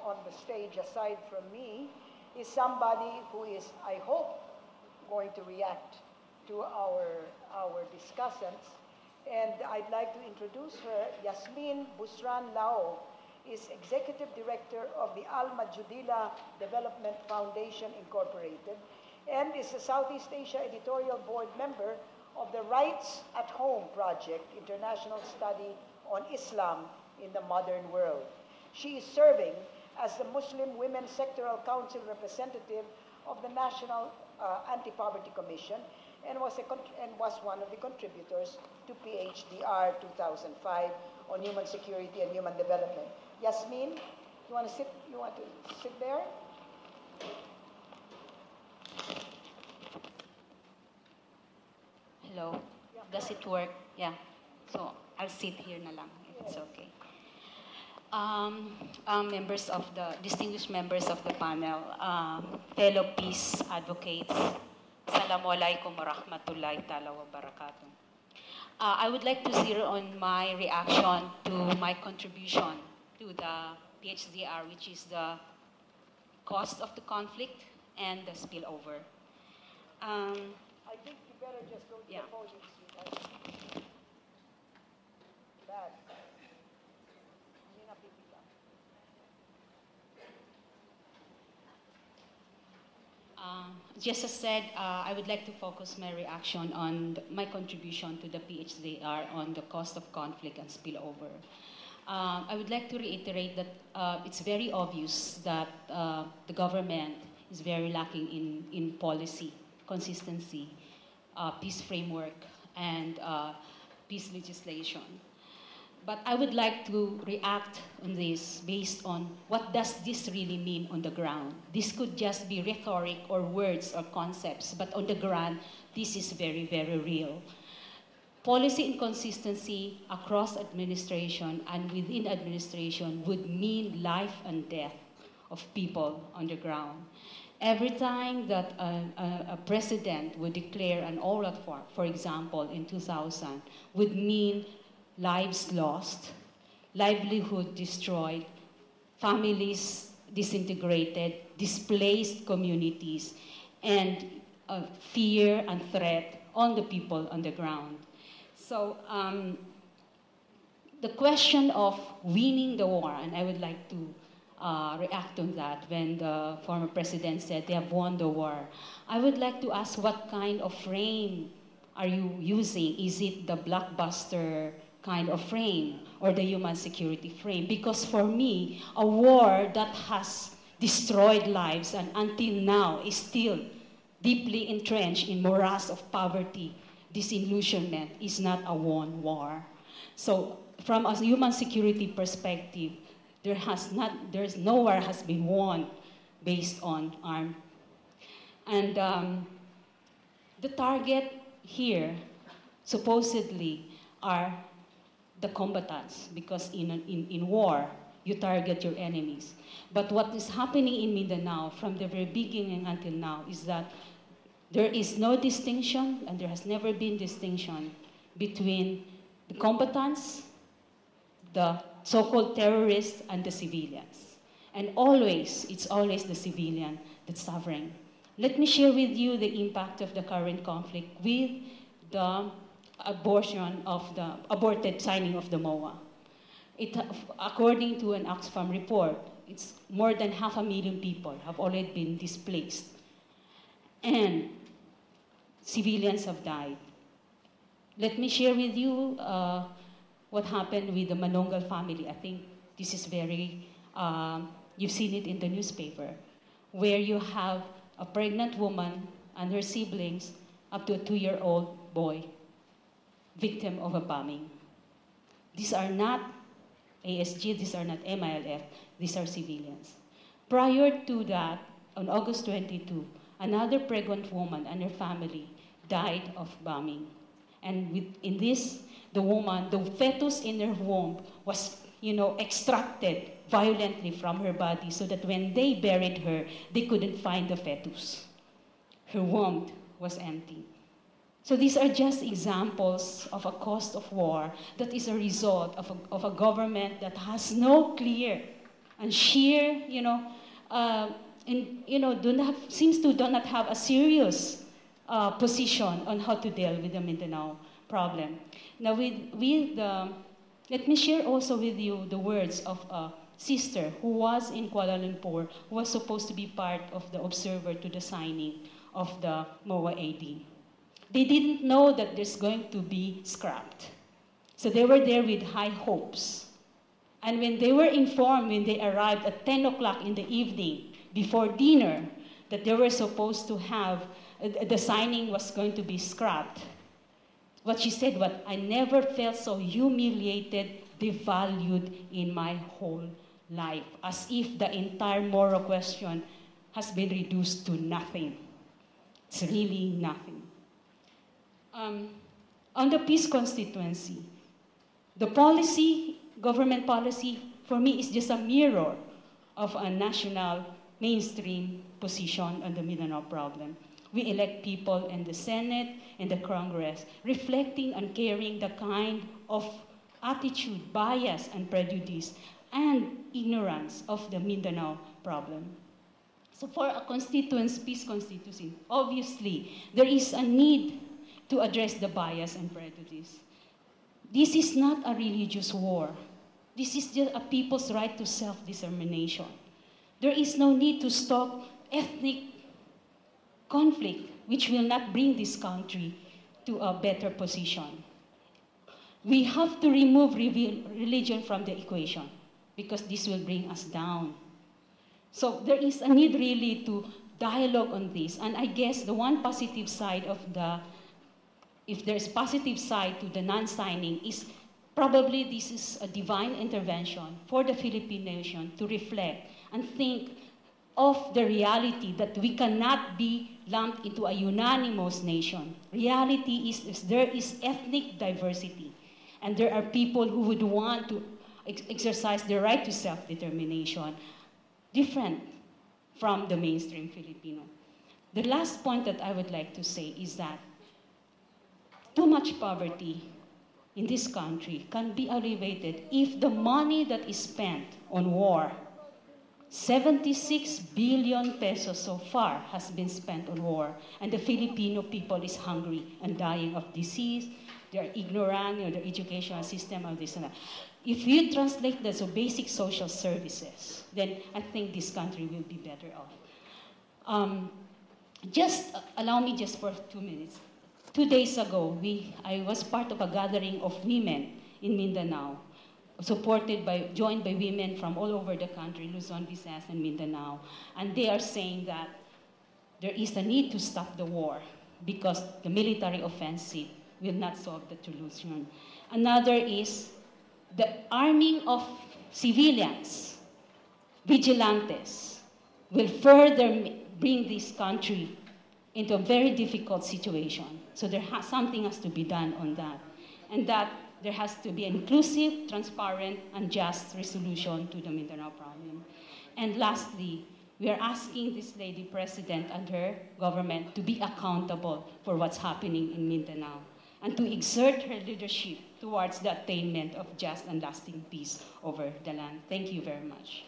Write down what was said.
on the stage, aside from me, is somebody who is, I hope, going to react to our discussants. And I'd like to introduce her. Yasmin Busran-Lao is Executive Director of the Al-Mujadilah Development Foundation, Incorporated, and is a Southeast Asia Editorial Board member of the Rights at Home Project, International Study on Islam in the Modern World. She is serving as the Muslim Women's Sectoral Council representative of the National Anti-Poverty Commission and was one of the contributors to PHDR 2005 on human security and human development. Yasmin, you want to sit there? Hello. Yeah. Does it work? Yeah. So I'll sit here na lang if it's okay. Distinguished members of the panel, fellow peace advocates, Assalamualaikum warahmatullahi ta'ala wa barakatuh. I would like to zero on my reaction to my contribution to the PHDR, which is the cost of the conflict and the spillover. I think you better just go to the podium. Just as said, I would like to focus my reaction on my contribution to the PHDR on the cost of conflict and spillover. I would like to reiterate that it's very obvious that the government is very lacking in policy, consistency, peace framework, and peace legislation. But I would like to react on this based on what does this really mean on the ground. This could just be rhetoric or words or concepts, but on the ground, this is very, very real. Policy inconsistency across administration and within administration would mean life and death of people on the ground. Every time that a president would declare an oral for example, in 2000, would mean lives lost, livelihood destroyed, families disintegrated, displaced communities, and fear and threat on the people on the ground. So the question of winning the war, and I would like to react on that when the former president said they have won the war. I would like to ask what kind of frame are you using? Is it the blockbuster kind of frame or the human security frame? Because for me, a war that has destroyed lives and until now is still deeply entrenched in morass of poverty, disillusionment is not a won war. So from a human security perspective, there's no war has been won based on armed. And the target here supposedly are the combatants, because in war, you target your enemies. But what is happening in Mindanao from the very beginning until now is that there is no distinction, and there has never been distinction between the combatants, the so-called terrorists, and the civilians. And it's always the civilian that's suffering. Let me share with you the impact of the current conflict with the aborted signing of the MOA. According to an Oxfam report, it's more than 500,000 people have already been displaced. And civilians have died. Let me share with you what happened with the Manongal family. I think this is very, you've seen it in the newspaper, where you have a pregnant woman and her siblings up to a 2-year-old boy, victim of a bombing. These are not ASG, these are not MILF, these are civilians. Prior to that, on August 22, another pregnant woman and her family died of bombing. And in this, the fetus in her womb was, extracted violently from her body so that when they buried her, they couldn't find the fetus. Her womb was empty. So these are just examples of a cost of war that is a result of a government that has no clear and sheer, seems to do not have a serious position on how to deal with the Mindanao problem. Now, let me share also with you the words of a sister who was in Kuala Lumpur, who was supposed to be part of the observer to the signing of the moa-ad. They didn't know that there's going to be scrapped. So they were there with high hopes. And when they were informed, when they arrived at 10 o'clock in the evening, before dinner, that they were supposed to have, the signing was going to be scrapped, what she said was, I never felt so humiliated, devalued in my whole life, as if the entire Moro question has been reduced to nothing. It's really nothing. On the peace constituency, the policy, government policy, for me is just a mirror of a national mainstream position on the Mindanao problem. We elect people in the Senate and the Congress, reflecting and carrying the kind of attitude, bias, and prejudice, and ignorance of the Mindanao problem. So for a peace constituency, obviously, there is a need to address the bias and prejudice. This is not a religious war. This is just a people's right to self-determination. There is no need to stop ethnic conflict, which will not bring this country to a better position. We have to remove religion from the equation, because this will bring us down. So there is a need really to dialogue on this. And I guess the one positive side of if there's positive side to the non-signing, is probably this is a divine intervention for the Philippine nation to reflect and think of the reality that we cannot be lumped into a unanimous nation. Reality is there is ethnic diversity, and there are people who would want to exercise their right to self-determination, different from the mainstream Filipino. The last point that I would like to say is that too much poverty in this country can be alleviated if the money that is spent on war, 76 billion pesos so far has been spent on war, and the Filipino people is hungry and dying of disease, they are ignorant, their educational system, and this and that. If you translate that to basic social services, then I think this country will be better off. Just allow me just for 2 minutes. 2 days ago, I was part of a gathering of women in Mindanao, joined by women from all over the country, Luzon, Visayas, and Mindanao. And they are saying that there is a need to stop the war because the military offensive will not solve the solution. Another is the arming of civilians, vigilantes, will further bring this country into a very difficult situation. So something has to be done on that. And that there has to be an inclusive, transparent, and just resolution to the Mindanao problem. And lastly, we are asking this lady president and her government to be accountable for what's happening in Mindanao and to exert her leadership towards the attainment of just and lasting peace over the land. Thank you very much.